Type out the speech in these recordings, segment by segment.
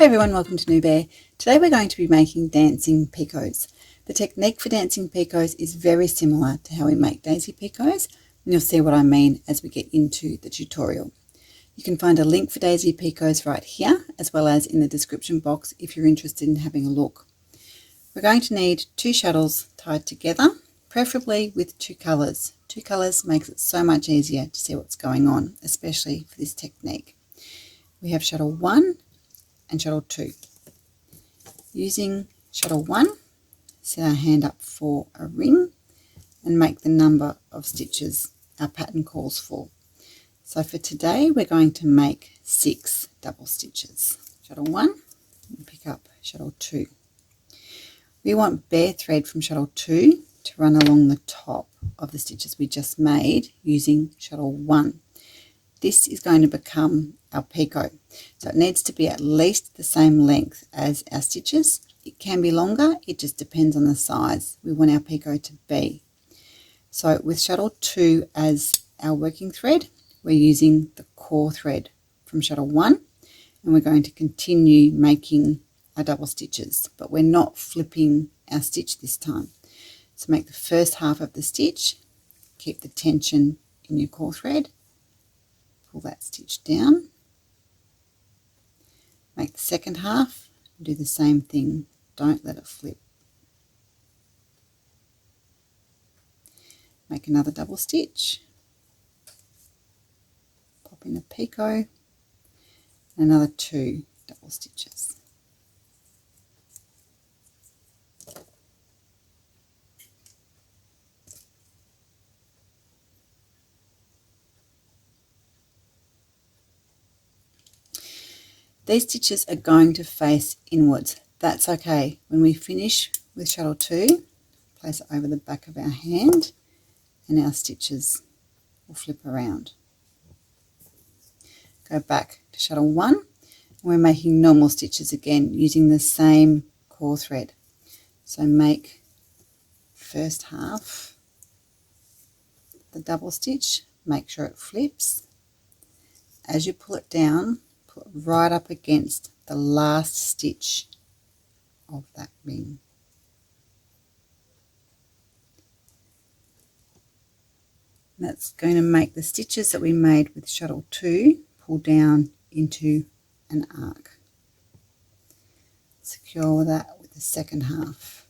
Hey everyone, welcome to New Bear. Today we're going to be making dancing picots. The technique for dancing picots is very similar to how we make daisy picots, and you'll see what I mean as we get into the tutorial. You can find a link for daisy picots right here, as well as in the description box if you're interested in having a look. We're going to need 2 shuttles tied together, preferably with 2 colours. 2 colours makes it so much easier to see what's going on, especially for this technique. We have shuttle 1 and shuttle 2. Using shuttle 1, set our hand up for a ring and make the number of stitches our pattern calls for. So for today we're going to make 6 double stitches. Shuttle 1 and pick up shuttle 2. We want bare thread from shuttle 2 to run along the top of the stitches we just made using shuttle 1. This is going to become our picot, so it needs to be at least the same length as our stitches. It can be longer, it just depends on the size we want our picot to be. So with shuttle 2 as our working thread, we're using the core thread from shuttle 1, and we're going to continue making our double stitches, but we're not flipping our stitch this time. So make the first half of the stitch, keep the tension in your core thread, pull that stitch down, make the second half, do the same thing, don't let it flip. Make another double stitch, pop in a picot, and another 2 double stitches. These stitches are going to face inwards. That's okay. When we finish with shuttle 2, place it over the back of our hand and our stitches will flip around. Go back to shuttle 1 and we're making normal stitches again using the same core thread. So make first half the double stitch, make sure it flips. As you pull it down, pull it right up against the last stitch of that ring. And that's going to make the stitches that we made with shuttle 2 pull down into an arc. Secure that with the second half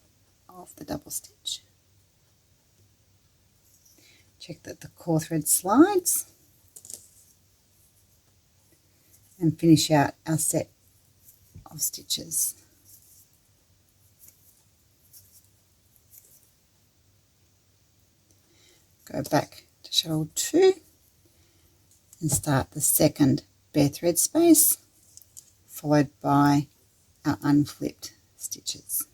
of the double stitch. Check that the core thread slides and finish out our set of stitches. Go back to shuttle 2 and start the second bare thread space, followed by our unflipped stitches.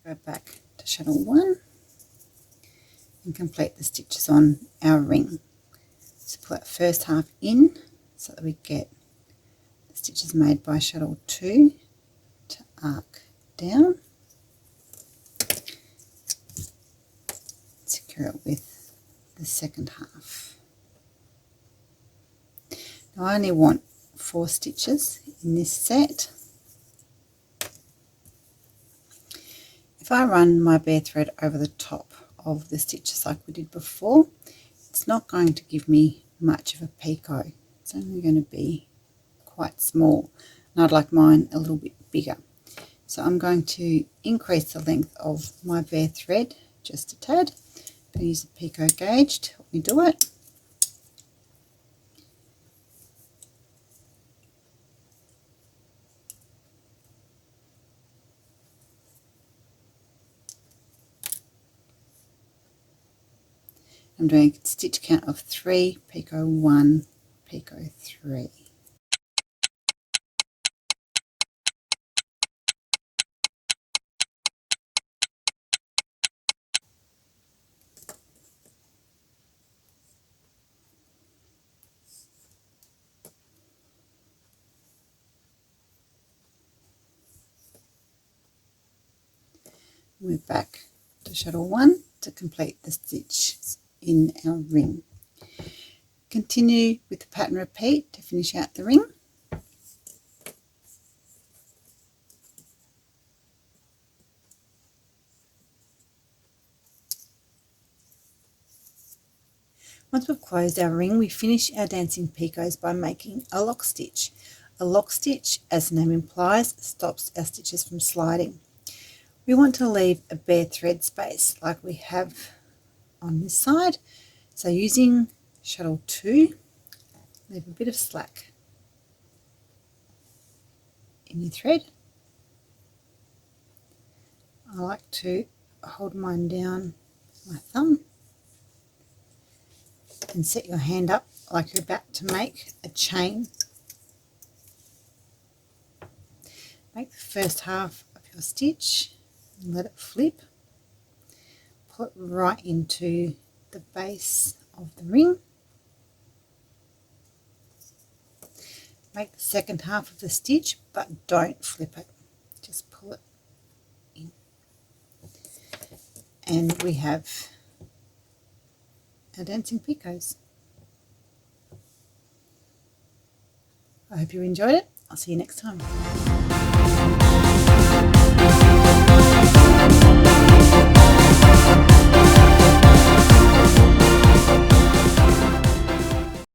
Go back to shuttle 1 and complete the stitches on our ring. So pull that first half in so that we get the stitches made by shuttle 2 to arc down. Secure it with the second half. Now I only want 4 stitches in this set. If I run my bare thread over the top of the stitches like we did before, it's not going to give me much of a picot. It's only going to be quite small, and I'd like mine a little bit bigger. So I'm going to increase the length of my bare thread just a tad. I'm going to use a picot gauge to help me do it. I'm doing a stitch count of 3, picot 1, picot 3. Move back to shuttle 1 to complete the stitch in our ring. Continue with the pattern repeat to finish out the ring. Once we've closed our ring, we finish our dancing picots by making a lock stitch. A lock stitch, as the name implies, stops our stitches from sliding. We want to leave a bare thread space like we have on this side. So using shuttle 2, leave a bit of slack in your thread. I like to hold mine down with my thumb and set your hand up like you're about to make a chain. Make the first half of your stitch and let it flip. Pull it right into the base of the ring. Make the second half of the stitch, but don't flip it. Just pull it in. And we have our dancing picots. I hope you enjoyed it. I'll see you next time.